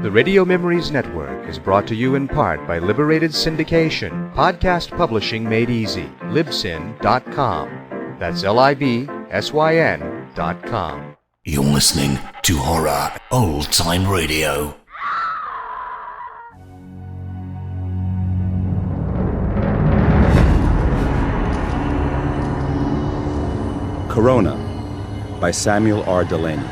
The Radio Memories Network is brought to you in part by Liberated Syndication, podcast publishing made easy, libsyn.com. That's libsyn.com. You're listening to Horror Old Time Radio. Corona by Samuel R. Delaney.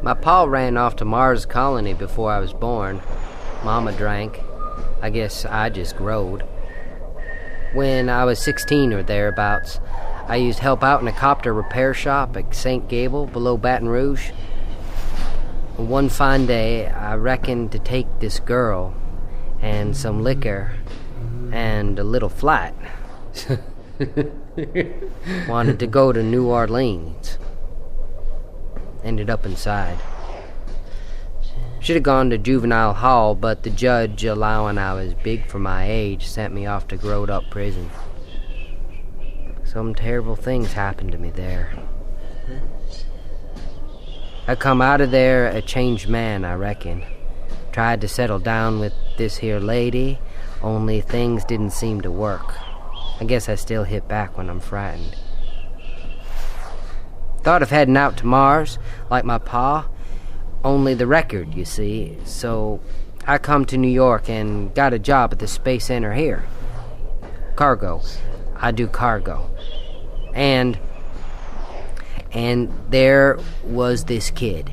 My pa ran off to Mars Colony before I was born. Mama drank. I guess I just growed. When I was 16 or thereabouts, I used help out in a copter repair shop at St. Gable below Baton Rouge. One fine day, I reckoned to take this girl and some liquor and a little flight. Wanted to go to New Orleans. Ended up inside. Should have gone to juvenile hall, but the judge, allowing I was big for my age, sent me off to growed-up prison. Some terrible things happened to me there. I come out of there a changed man, I reckon. Tried to settle down with this here lady, only things didn't seem to work. I guess I still hit back when I'm frightened. Thought of heading out to Mars, like my pa, only the record, you see. So I come to New York and got a job at the Space Center here. Cargo. I do cargo. And there was this kid.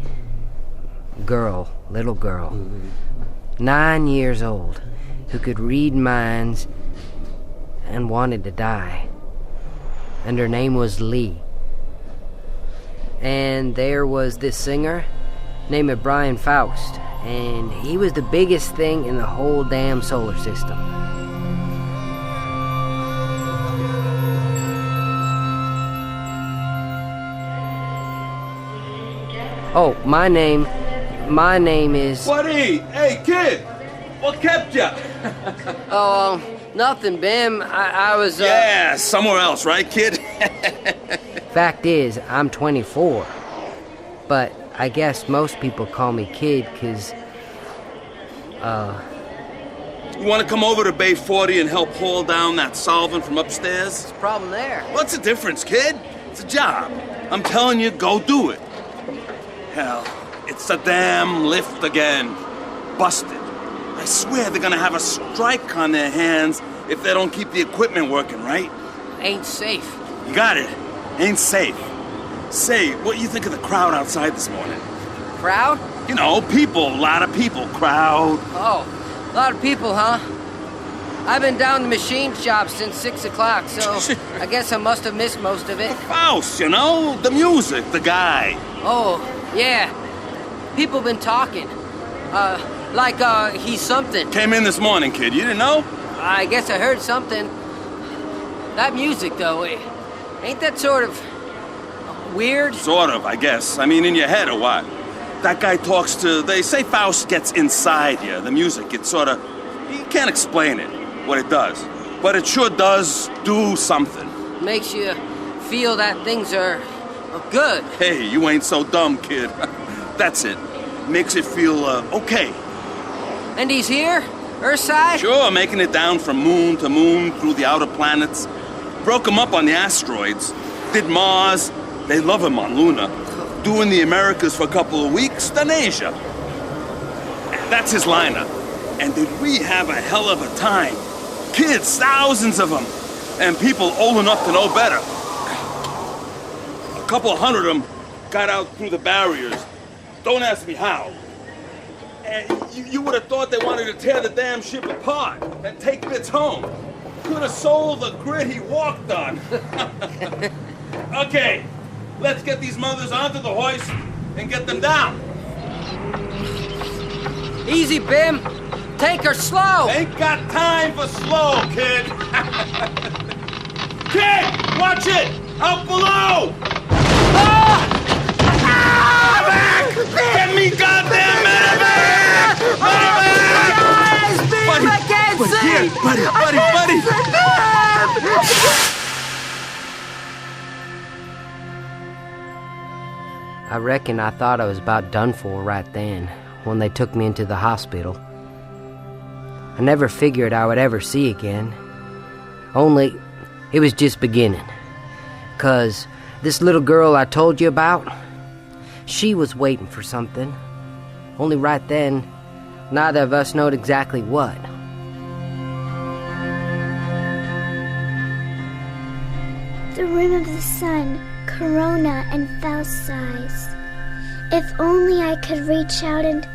Little girl. 9 years old, who could read minds and wanted to die. And her name was Lee. And there was this singer named Brian Faust, and he was the biggest thing in the whole damn solar system. Oh, my name is... Buddy! Hey, kid! What kept ya? Oh, nothing, Bim. I was, Yeah, somewhere else, right, kid? Fact is, I'm 24. But I guess most people call me kid, 'cause, You want to come over to Bay 40 and help haul down that solvent from upstairs? what's the problem there? What's the difference, kid? It's a job. I'm telling you, go do it. Hell, it's a damn lift again. Busted. I swear they're gonna have a strike on their hands if they don't keep the equipment working, right? Ain't safe. You got it. Ain't safe. Say, what you think of the crowd outside this morning? Crowd? You know, people, a lot of people, crowd. Oh, a lot of people, huh? I've been down the machine shop since 6 o'clock, so I guess I must have missed most of it. Faust, you know, the music, the guy. Oh, yeah. People been talking. He's something. Came in this morning, kid, you didn't know? I guess I heard something. That music, though, ain't that sort of weird? Sort of, I guess. I mean, in your head or what? That guy talks to, they say Faust gets inside you. The music, it's sort of, you can't explain it, what it does. But it sure does do something. Makes you feel that things are good. Hey, you ain't so dumb, kid. That's it. Makes it feel, okay. And he's here? Earthside? Sure, making it down from moon to moon through the outer planets. Broke him up on the asteroids. Did Mars. They love him on Luna. Doing the Americas for a couple of weeks, then Asia. That's his lineup. And did we have a hell of a time. Kids, thousands of them. And people old enough to know better. A couple hundred of them got out through the barriers. Don't ask me how. And you would have thought they wanted to tear the damn ship apart and take bits home. Could have sold the grit he walked on. Okay, let's get these mothers onto the hoist and get them down. Easy, Bim. Take her slow. Ain't got time for slow, kid. Kid, watch it! Out below! Ah! Back! Get me goddamn medevac! Buddy! I reckon I thought I was about done for right then, when they took me into the hospital. I never figured I would ever see again. Only, it was just beginning. 'Cause this little girl I told you about, she was waiting for something. Only right then, neither of us knowed exactly what. The rim of the sun, Corona and Faust's eyes. If only I could reach out and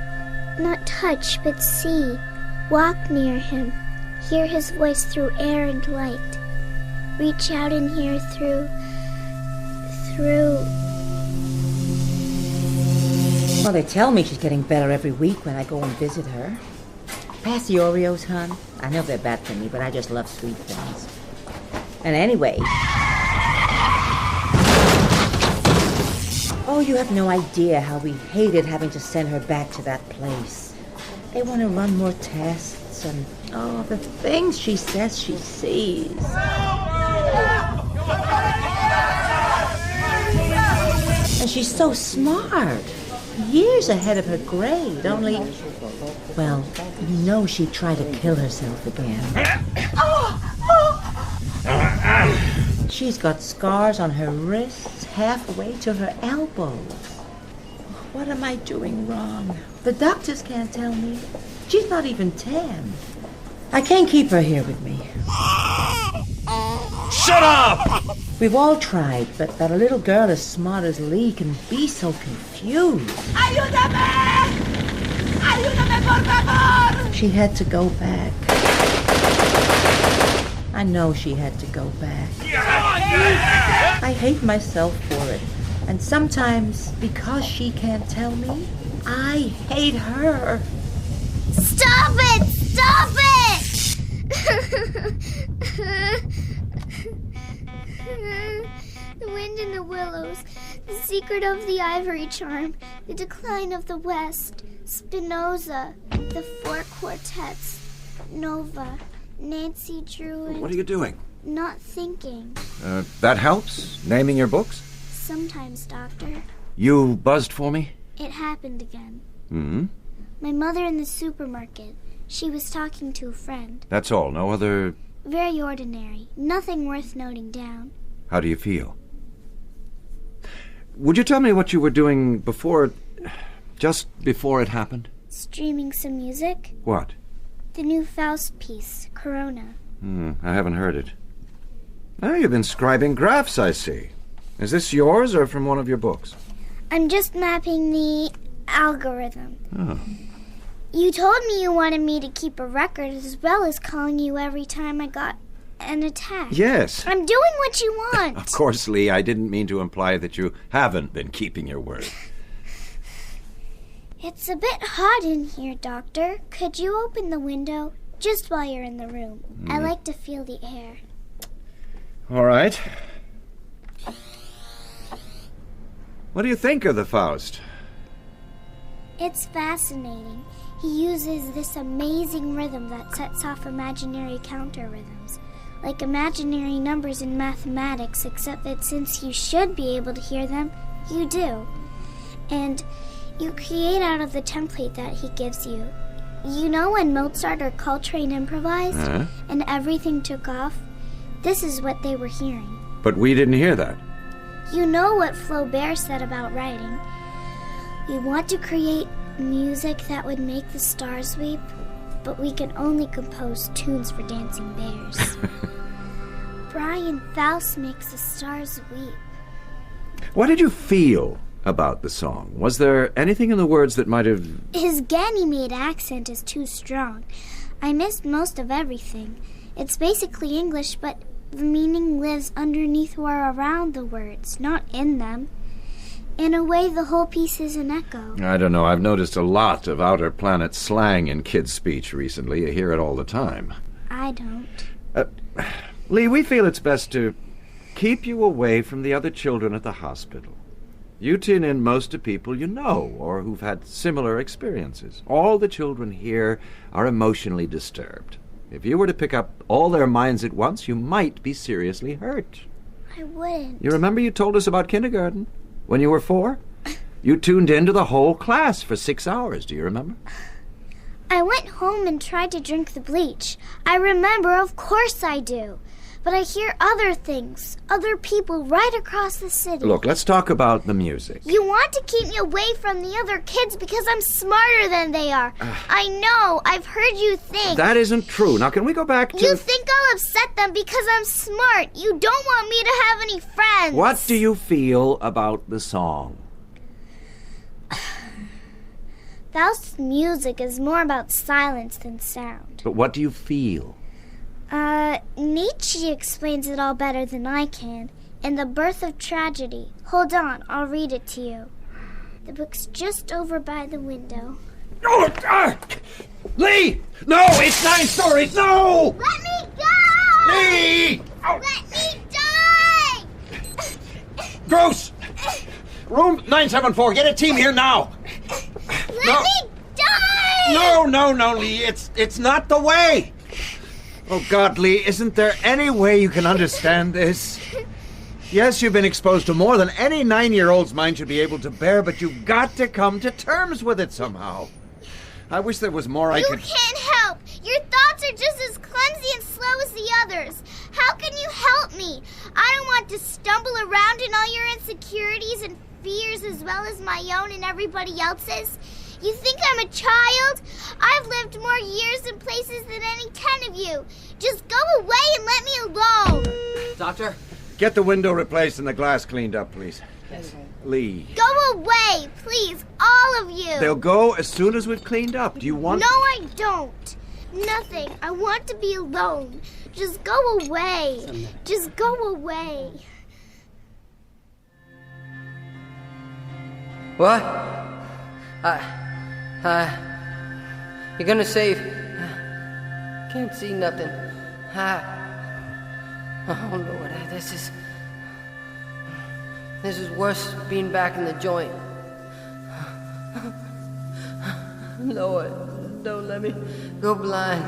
not touch but see, walk near him, hear his voice through air and light, reach out and hear through... Well, they tell me she's getting better every week when I go and visit her. Pass the Oreos, hon. I know they're bad for me, but I just love sweet things. And anyway... Oh, you have no idea how we hated having to send her back to that place. They want to run more tests and, oh, the things she says she sees. And she's so smart. Years ahead of her grade, only... Well, you know she'd try to kill herself again. She's got scars on her wrists halfway to her elbows. What am I doing wrong? The doctors can't tell me. She's not even 10. I can't keep her here with me. Shut up! We've all tried, but that a little girl as smart as Lee can be so confused. ¡Ayúdame! ¡Ayúdame, por favor! She had to go back. I know she had to go back. I hate myself for it. And sometimes, because she can't tell me, I hate her. Stop it! Stop it! The wind in the willows, the secret of the ivory charm, the decline of the West, Spinoza, the four quartets, Nova, Nancy Drew, and... What are you doing? Not thinking. That helps? Naming your books? Sometimes, Doctor. You buzzed for me? It happened again. Hmm? My mother in the supermarket. She was talking to a friend. That's all. No other... Very ordinary. Nothing worth noting down. How do you feel? Would you tell me what you were doing before... just before it happened? Streaming some music. What? The new Faust piece, Corona. I haven't heard it. Oh, you've been scribing graphs, I see. Is this yours or from one of your books? I'm just mapping the algorithm. Oh. You told me you wanted me to keep a record as well as calling you every time I got an attack. Yes. I'm doing what you want. Of course, Lee, I didn't mean to imply that you haven't been keeping your word. It's a bit hot in here, Doctor. Could you open the window? Just while you're in the room. I like to feel the air. All right. What do you think of the Faust? It's fascinating. He uses this amazing rhythm that sets off imaginary counter rhythms, like imaginary numbers in mathematics, except that since you should be able to hear them, you do. And you create out of the template that he gives you. You know when Mozart or Coltrane improvised and everything took off? This is what they were hearing. But we didn't hear that. You know what Flaubert said about writing. We want to create music that would make the stars weep, but we can only compose tunes for dancing bears. Brian Faust makes the stars weep. What did you feel about the song? Was there anything in the words that might have... His Ganymede accent is too strong. I missed most of everything. It's basically English, but the meaning lives underneath or around the words, not in them. In a way, the whole piece is an echo. I don't know. I've noticed a lot of outer planet slang in kids' speech recently. You hear it all the time. I don't. Lee, we feel it's best to keep you away from the other children at the hospital. You tune in most to people you know or who've had similar experiences. All the children here are emotionally disturbed. If you were to pick up all their minds at once, you might be seriously hurt. I wouldn't. You remember you told us about kindergarten? When you were 4? You tuned into the whole class for 6 hours. Do you remember? I went home and tried to drink the bleach. I remember, of course I do. But I hear other things, other people right across the city. Look, let's talk about the music. You want to keep me away from the other kids because I'm smarter than they are. I know. I've heard you think. That isn't true. Now, can we go back to... You think I'll upset them because I'm smart. You don't want me to have any friends. What do you feel about the song? Faust's music is more about silence than sound. But what do you feel? Nietzsche explains it all better than I can. In The Birth of Tragedy. Hold on, I'll read it to you. The book's just over by the window. Oh, Lee! No, it's 9 stories! No! Let me go! Lee! Oh. Let me die! Gross! Room 974, get a team here now! Let me die! No, Lee, it's not the way! Oh, God, Lee, isn't there any way you can understand this? Yes, you've been exposed to more than any 9-year-old's mind should be able to bear, but you've got to come to terms with it somehow. I wish there was more I could... You can't help! Your thoughts are just as clumsy and slow as the others. How can you help me? I don't want to stumble around in all your insecurities and fears as well as my own and everybody else's. You think I'm a child? I've lived more years and places than any 10 of you. Just go away and let me alone. Doctor? Get the window replaced and the glass cleaned up, please. Yes. Lee. Go away, please, all of you. They'll go as soon as we've cleaned up. Do you want... No, I don't. Nothing. I want to be alone. Just go away. Just go away. What? You're gonna save... Can't see nothing. Oh, Lord, this is worse than being back in the joint. Lord, don't let me go blind.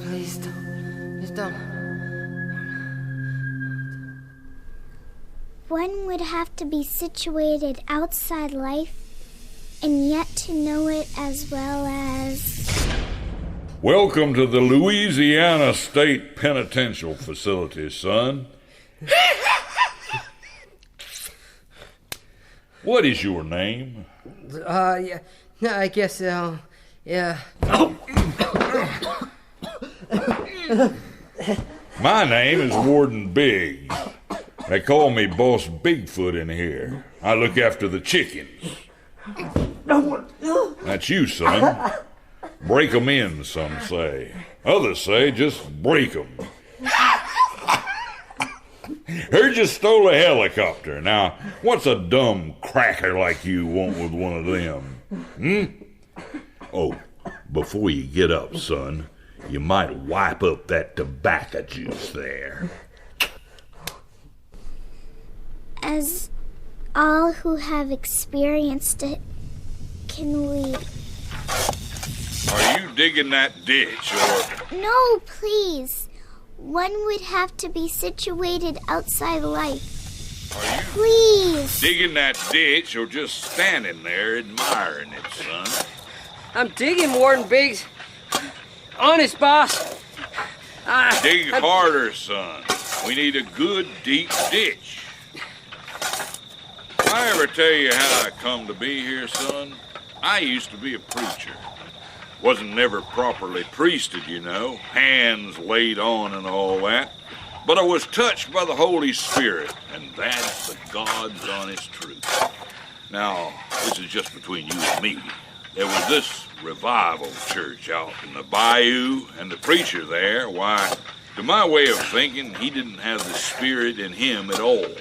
Please don't. Just don't. One would have to be situated outside life and yet to know it as well as... Welcome to the Louisiana State Penitential Facility, son. What is your name? Yeah, I guess, yeah. My name is Warden Biggs. They call me Boss Bigfoot in here. I look after the chickens. That's you, son. Break 'em in, some say. Others say just break 'em. Heard you stole a helicopter. Now, what's a dumb cracker like you want with one of them? Oh, before you get up, son, you might wipe up that tobacco juice there. As all who have experienced it, can we... Are you digging that ditch, or... No, please. One would have to be situated outside life. Are you Please. digging that ditch, or just standing there admiring it, son? I'm digging, Warden Biggs. Honest, boss. Dig harder, son. We need a good, deep ditch. I ever tell you how I come to be here, son? I used to be a preacher. Wasn't never properly priested, you know, hands laid on and all that. But I was touched by the Holy Spirit, and that's the God's honest truth. Now, this is just between you and me. There was this revival church out in the bayou, and the preacher there, why, to my way of thinking, he didn't have the Spirit in him at all.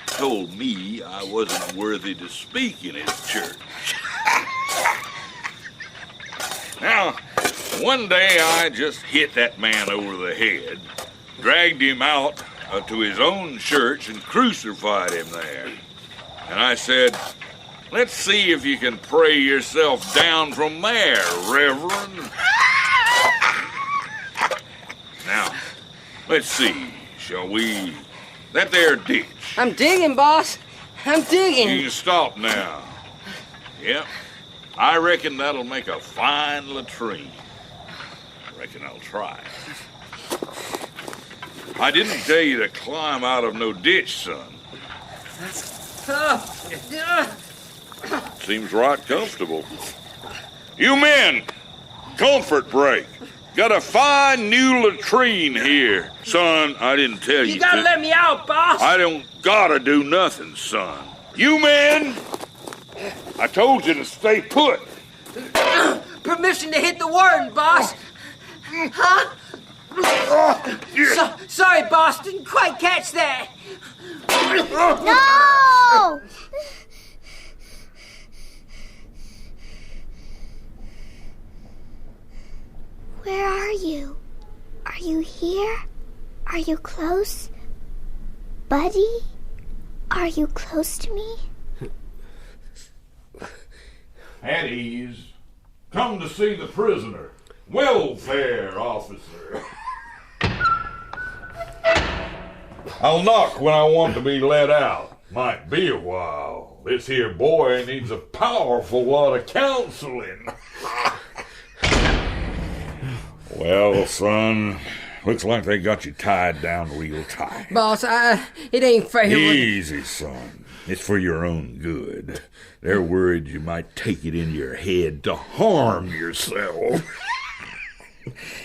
Told me I wasn't worthy to speak in his church. Now, one day I just hit that man over the head, dragged him out to his own church and crucified him there. And I said, let's see if you can pray yourself down from there, Reverend. Let's see, shall we... That there ditch. I'm digging, boss. I'm digging. You can stop now. Yep. I reckon that'll make a fine latrine. I reckon I'll try it. I didn't tell you to climb out of no ditch, son. Seems right comfortable. You men, comfort break. Got a fine new latrine here. Son, I didn't tell you. You gotta let me out, boss. I don't gotta do nothing, son. You men, I told you to stay put. Permission to hit the word, boss. Huh? Sorry, boss. Didn't quite catch that. No! Where are you? Are you here? Are you close? Buddy? Are you close to me? At ease. Come to see the prisoner. Welfare officer. I'll knock when I want to be let out. Might be a while. This here boy needs a powerful lot of counseling. Well, son, looks like they got you tied down real tight. Boss, it ain't fair. Easy, son. It's for your own good. They're worried you might take it in your head to harm yourself.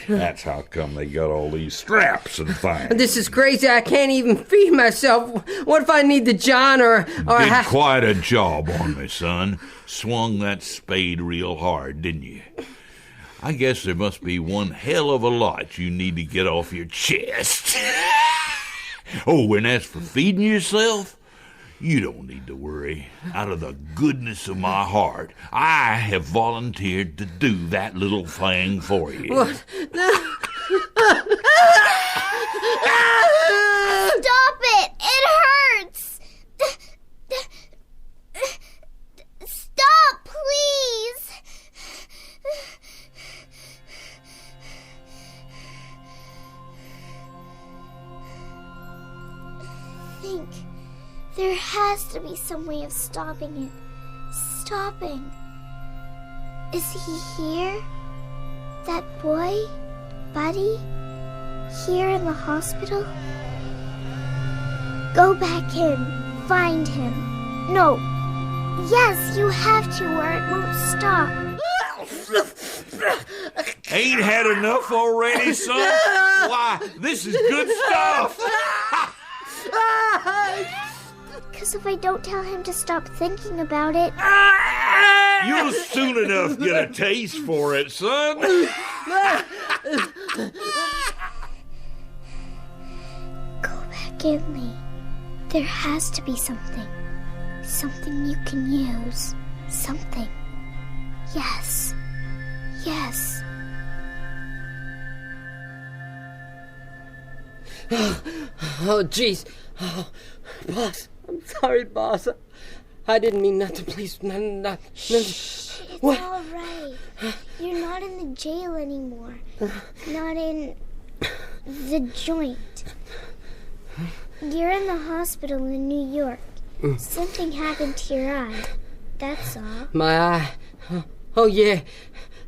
That's how come they got all these straps and things. This is crazy. I can't even feed myself. What if I need the John or Did quite a job on me, son. Swung that spade real hard, didn't you? I guess there must be one hell of a lot you need to get off your chest. Oh, and as for feeding yourself, you don't need to worry. Out of the goodness of my heart, I have volunteered to do that little thing for you. What? Stop it! It hurts! Stop, please! Think. There has to be some way of stopping it. Stopping. Is he here? That boy? Buddy? Here in the hospital? Go back in. Find him. No. Yes, you have to or it won't stop. Ain't had enough already, son? Why, this is good stuff. Because if I don't tell him to stop thinking about it... You'll soon enough get a taste for it, son. Go back in, Lee. There has to be something. Something you can use. Something. Yes. Yes. Oh, jeez. Oh, boss. I'm sorry, boss. I didn't mean nothing. Please, not. Shh, it's what? All right. You're not in the jail anymore. Not in the joint. You're in the hospital in New York. Something happened to your eye. That's all. My eye? Oh, yeah.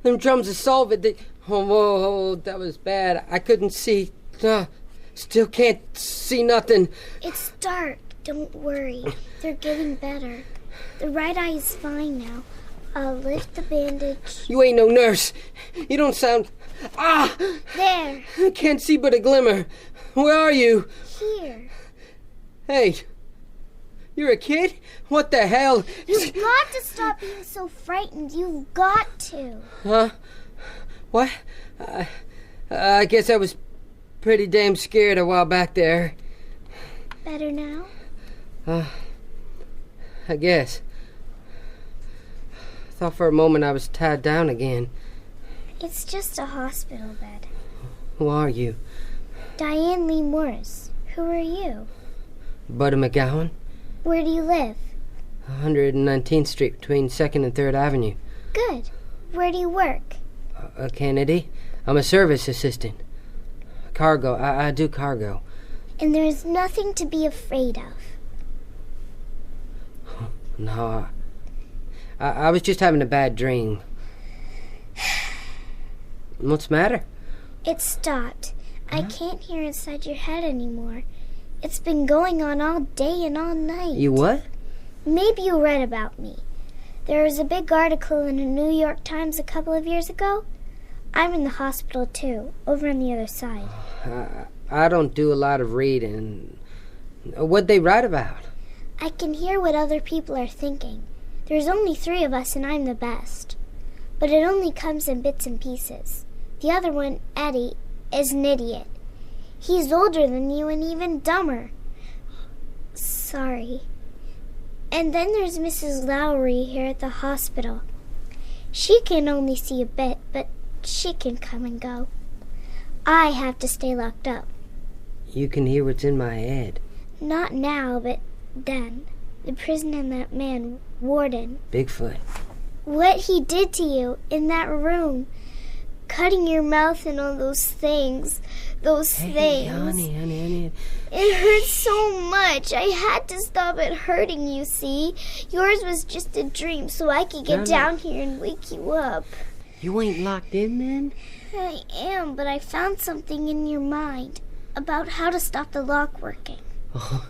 Them drums of solvent. Oh, that was bad. I couldn't see. Still can't see nothing. It's dark. Don't worry. They're getting better. The right eye is fine now. I'll lift the bandage. You ain't no nurse. You don't sound... Ah! There. I can't see but a glimmer. Where are you? Here. Hey. You're a kid? What the hell? You've got to stop being so frightened. You've got to. Huh? What? I guess I was pretty damn scared a while back there. Better now? I guess. I thought for a moment I was tied down again. It's just a hospital bed. Who are you? Diane Lee Morris. Who are you? Buddy McGowan. Where do you live? 119th Street between 2nd and 3rd Avenue. Good. Where do you work? Kennedy. I'm a service assistant. Cargo. I do cargo. And there's nothing to be afraid of. No, I was just having a bad dream. What's the matter? It stopped. I can't hear inside your head anymore. It's been going on all day and all night. You what? Maybe you read about me. There was a big article in the New York Times a couple of years ago. I'm in the hospital too, over on the other side. I don't do a lot of reading. What'd they write about? I can hear what other people are thinking. There's only 3 of us and I'm the best. But it only comes in bits and pieces. The other one, Eddie, is an idiot. He's older than you and even dumber. Sorry. And then there's Mrs. Lowry here at the hospital. She can only see a bit, but she can come and go. I have to stay locked up. You can hear what's in my head. Not now, but then. The prison and that man, Warden. Bigfoot. What he did to you in that room. Cutting your mouth and all those things. Those things. Honey. It hurts so much. I had to stop it hurting, you see. Yours was just a dream, so I could get down here and wake you up. You ain't locked in, then? I am, but I found something in your mind about how to stop the lock working. Oh,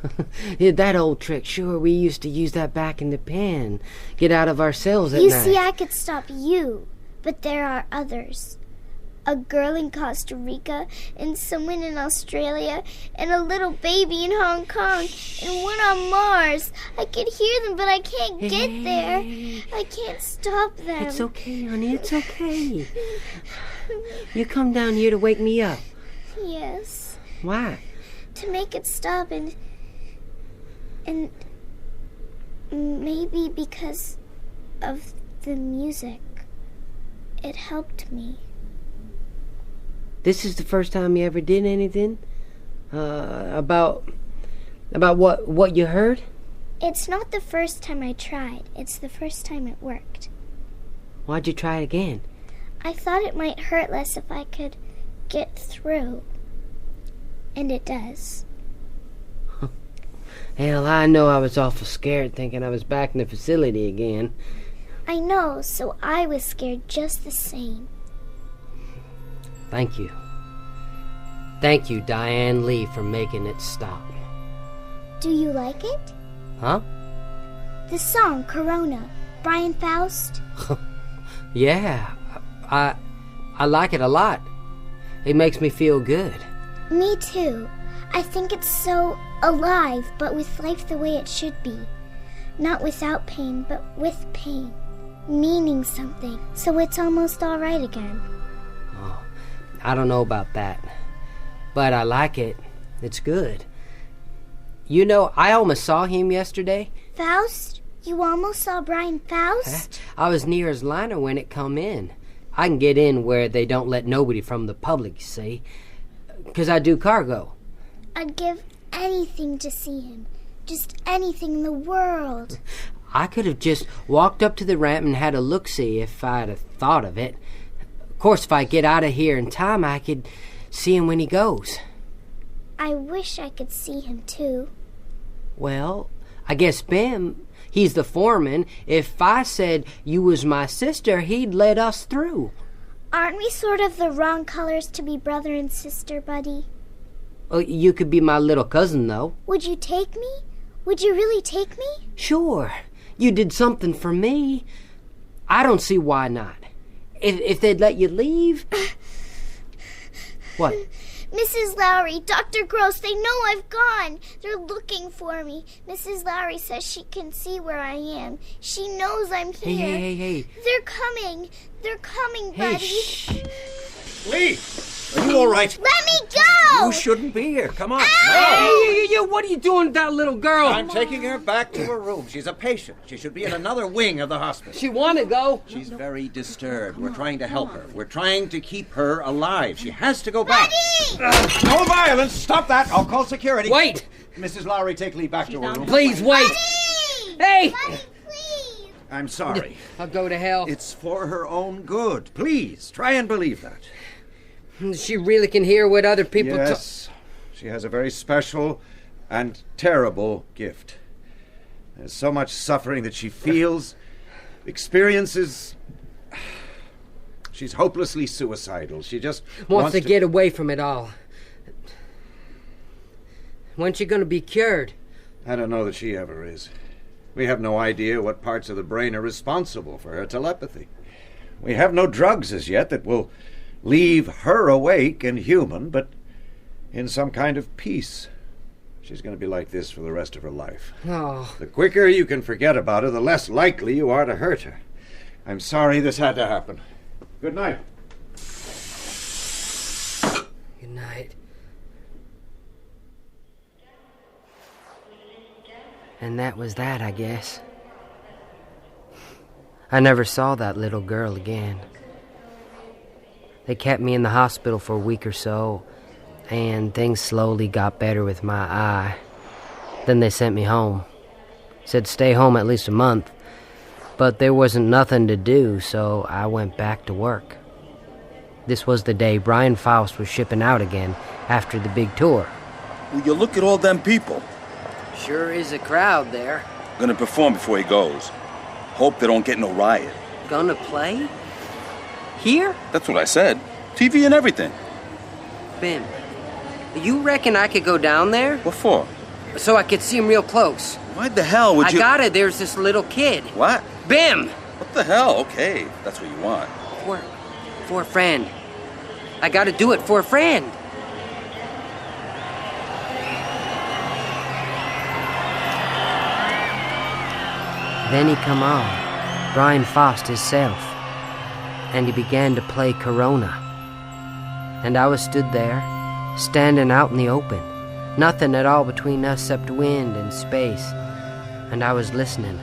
yeah, that old trick. Sure, we used to use that back in the pen. Get out of our cells at night. You see, I could stop you, but there are others. A girl in Costa Rica, and someone in Australia, and a little baby in Hong Kong, and one on Mars. I can hear them, but I can't get there. I can't stop them. It's okay, honey, it's okay. You come down here to wake me up. Yes. Why? To make it stop and maybe because of the music. It helped me. This is the first time you ever did anything? About what you heard? It's not the first time I tried. It's the first time it worked. Why'd you try it again? I thought it might hurt less if I could get through. And it does. Hell, I know I was awful scared thinking I was back in the facility again. I know, so I was scared just the same. Thank you. Thank you, Diane Lee, for making it stop. Do you like it? Huh? The song, Corona, Brian Faust? Yeah, I like it a lot. It makes me feel good. Me too. I think it's so alive, but with life the way it should be. Not without pain, but with pain. Meaning something, so it's almost all right again. Oh, I don't know about that. But I like it. It's good. You know, I almost saw him yesterday. Faust? You almost saw Brian Faust? I was near his liner when it come in. I can get in where they don't let nobody from the public, you see. 'Cause I do cargo. I'd give anything to see him. Just anything in the world. I could have just walked up to the ramp and had a look-see if I'd have thought of it. Of course, if I get out of here in time, I could see him when he goes. I wish I could see him, too. Well, I guess Bim, he's the foreman. If I said you was my sister, he'd let us through. Aren't we sort of the wrong colors to be brother and sister, buddy? Oh, you could be my little cousin, though. Would you take me? Would you really take me? Sure. You did something for me. I don't see why not. If they'd let you leave... What? Mrs. Lowry, Dr. Gross, they know I've gone. They're looking for me. Mrs. Lowry says she can see where I am. She knows I'm here. Hey. They're coming. They're coming, buddy. Shh. Lee! Are you all right? Let me go! You shouldn't be here. Come on. Hey, what are you doing with that little girl? I'm taking her back to her room. She's a patient. She should be in another wing of the hospital. She want to go. She's very disturbed. We're trying to help her. We're trying to keep her alive. She has to go back. No violence. Stop that. I'll call security. Wait. Mrs. Lowry, take Lee back to her room. Please, wait. Buddy! Hey. Buddy, please! I'm sorry. I'll go to hell. It's for her own good. Please, try and believe that. She really can hear what other people Yes, she has a very special and terrible gift. There's so much suffering that she feels, experiences. She's hopelessly suicidal. She just wants to get away from it all. When's she going to be cured? I don't know that she ever is. We have no idea what parts of the brain are responsible for her telepathy. We have no drugs as yet that will leave her awake and human, but in some kind of peace. She's going to be like this for the rest of her life. Oh. The quicker you can forget about her, the less likely you are to hurt her. I'm sorry this had to happen. Good night. Good night. And that was that, I guess. I never saw that little girl again. They kept me in the hospital for a week or so, and things slowly got better with my eye. Then they sent me home. Said stay home at least a month, but there wasn't nothing to do, so I went back to work. This was the day Brian Faust was shipping out again after the big tour. Will you look at all them people? Sure is a crowd there. Gonna perform before he goes. Hope they don't get no riot. Gonna play? Here? That's what I said. TV and everything. Bim, you reckon I could go down there? What for? So I could see him real close. Why the hell would you... I got it. There's this little kid. What? Bim! What the hell? Okay, that's what you want. For a friend. I gotta do it for a friend. Then he come on, Brian Faust himself, and he began to play Corona. And I was stood there, standing out in the open, nothing at all between us except wind and space, and I was listening,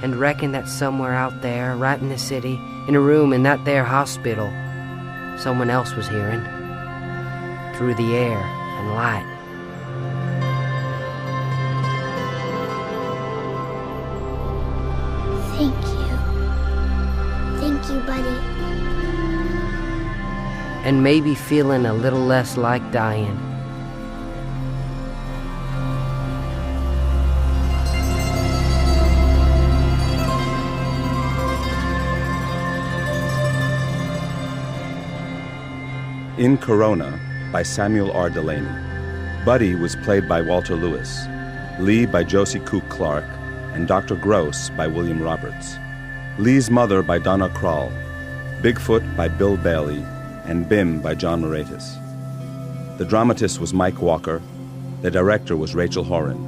and reckoned that somewhere out there, right in the city, in a room in that there hospital, someone else was hearing, through the air and light. Thank you. Thank you, buddy. And maybe feeling a little less like dying. In Corona by Samuel R. Delaney. Buddy was played by Walter Lewis, Lee by Josie Cook Clark, and Dr. Gross by William Roberts. Lee's mother by Donna Krall, Bigfoot by Bill Bailey, and Bim by John Moratis. The dramatist was Mike Walker. The director was Rachel Horan.